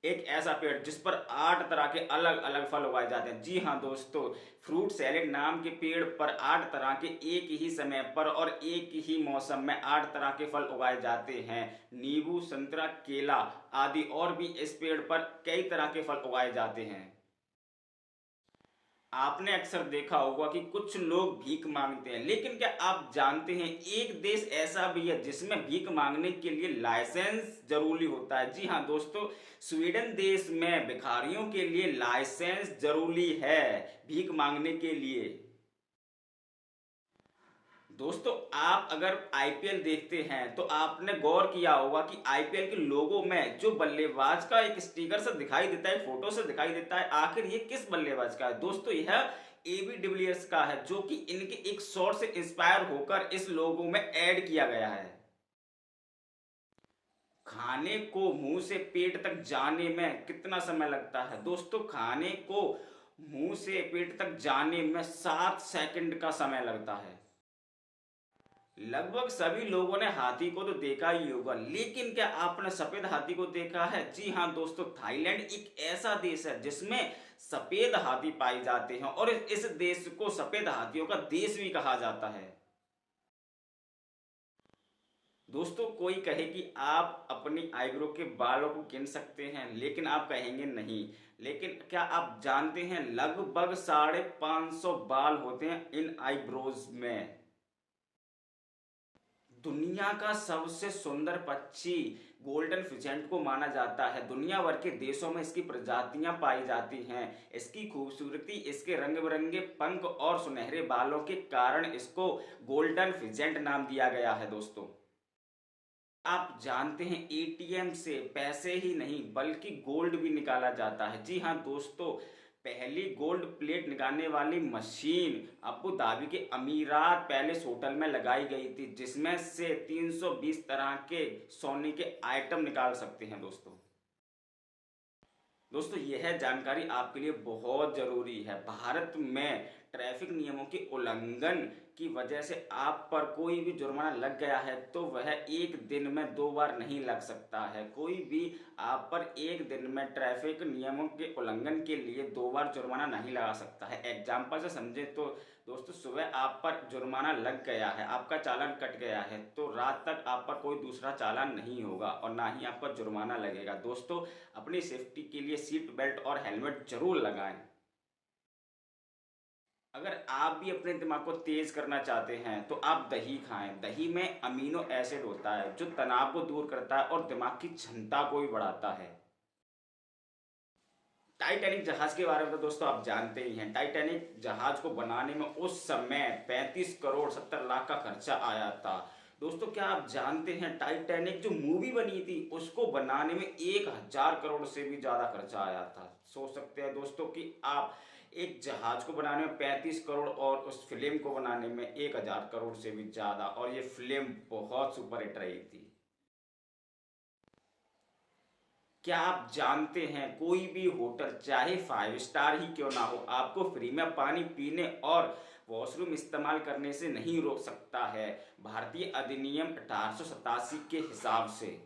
एक ऐसा पेड़ जिस पर 8 तरह के अलग अलग फल उगाए जाते हैं। जी हाँ दोस्तों, फ्रूट सैलेड नाम के पेड़ पर 8 तरह के एक ही समय पर और एक ही मौसम में 8 तरह के फल उगाए जाते हैं। नींबू, संतरा, केला आदि और भी इस पेड़ पर कई तरह के फल उगाए जाते हैं। आपने अक्सर देखा होगा कि कुछ लोग भीख मांगते हैं, लेकिन क्या आप जानते हैं एक देश ऐसा भी है जिसमें भीख मांगने के लिए लाइसेंस जरूरी होता है। जी हाँ दोस्तों, स्वीडन देश में भिखारियों के लिए लाइसेंस जरूरी है भीख मांगने के लिए। दोस्तों, आप अगर आईपीएल देखते हैं तो आपने गौर किया होगा कि आईपीएल के लोगो में जो बल्लेबाज का एक स्टिकर से दिखाई देता है, फोटो से दिखाई देता है, आखिर ये किस बल्लेबाज का है? दोस्तों, यह एबी डिविलियर्स का है, जो कि इनके एक शॉट से इंस्पायर होकर इस लोगो में ऐड किया गया है। खाने को मुंह से पेट तक जाने में कितना समय लगता है? दोस्तों, खाने को मुंह से पेट तक जाने में 7 सेकंड का समय लगता है। लगभग सभी लोगों ने हाथी को तो देखा ही होगा, लेकिन क्या आपने सफेद हाथी को देखा है? जी हाँ दोस्तों, थाईलैंड एक ऐसा देश है जिसमें सफेद हाथी पाए जाते हैं और इस देश को सफेद हाथियों का देश भी कहा जाता है। दोस्तों, कोई कहे कि आप अपनी आईब्रो के बालों को गिन सकते हैं, लेकिन आप कहेंगे नहीं। लेकिन क्या आप जानते हैं लगभग 550 बाल होते हैं इन आईब्रोज में। दुनिया का सबसे सुंदर पक्षी गोल्डन फिजेंट को माना जाता है। दुनिया भर के देशों में इसकी प्रजातियां पाई जाती हैं। इसकी खूबसूरती, इसके रंग बिरंगे पंख और सुनहरे बालों के कारण इसको गोल्डन फिजेंट नाम दिया गया है। दोस्तों, आप जानते हैं एटीएम से पैसे ही नहीं बल्कि गोल्ड भी निकाला जाता है। जी हाँ दोस्तों, पहली गोल्ड प्लेट निकालने वाली मशीन अबू धाबी के अमीरात पैलेस होटल में लगाई गई थी, जिसमें से 320 तरह के सोने के आइटम निकाल सकते हैं। दोस्तों, यह जानकारी आपके लिए बहुत जरूरी है। भारत में ट्रैफिक नियमों के उल्लंघन की वजह से आप पर कोई भी जुर्माना लग गया है तो वह एक दिन में 2 बार नहीं लग सकता है। कोई भी आप पर एक दिन में ट्रैफिक नियमों के उल्लंघन के लिए 2 बार जुर्माना नहीं लगा सकता है। एग्जाम्पल से समझे तो दोस्तों, सुबह आप पर जुर्माना लग गया है, आपका चालान कट गया है, तो रात तक आप पर कोई दूसरा चालान नहीं होगा और ना ही आपका जुर्माना लगेगा। दोस्तों, अपनी सेफ्टी के लिए सीट बेल्ट और हेलमेट जरूर लगाएं। अगर आप भी अपने दिमाग को तेज करना चाहते हैं तो आप दही खाएं। दही में अमीनो एसिड होता है जो तनाव को दूर करता है और दिमाग की क्षमता को भी बढ़ाता है। टाइटैनिक जहाज के बारे में तो दोस्तों आप जानते ही हैं। टाइटैनिक जहाज को बनाने में उस समय 35 करोड़ 70 लाख का खर्चा आया था। दोस्तों, क्या आप जानते हैं टाइटैनिक जो मूवी बनी थी उसको बनाने में 1000 करोड़ से भी ज्यादा खर्चा आया था। सोच सकते हैं दोस्तों कि आप एक जहाज को बनाने में 35 करोड़ और उस फिल्म को बनाने में 1000 करोड़ से भी ज्यादा, और ये फिल्म बहुत सुपरहिट रही थी। क्या आप जानते हैं कोई भी होटल चाहे 5 स्टार ही क्यों ना हो, आपको फ्री में पानी पीने और वॉशरूम इस्तेमाल करने से नहीं रोक सकता है भारतीय अधिनियम 1887 के हिसाब से।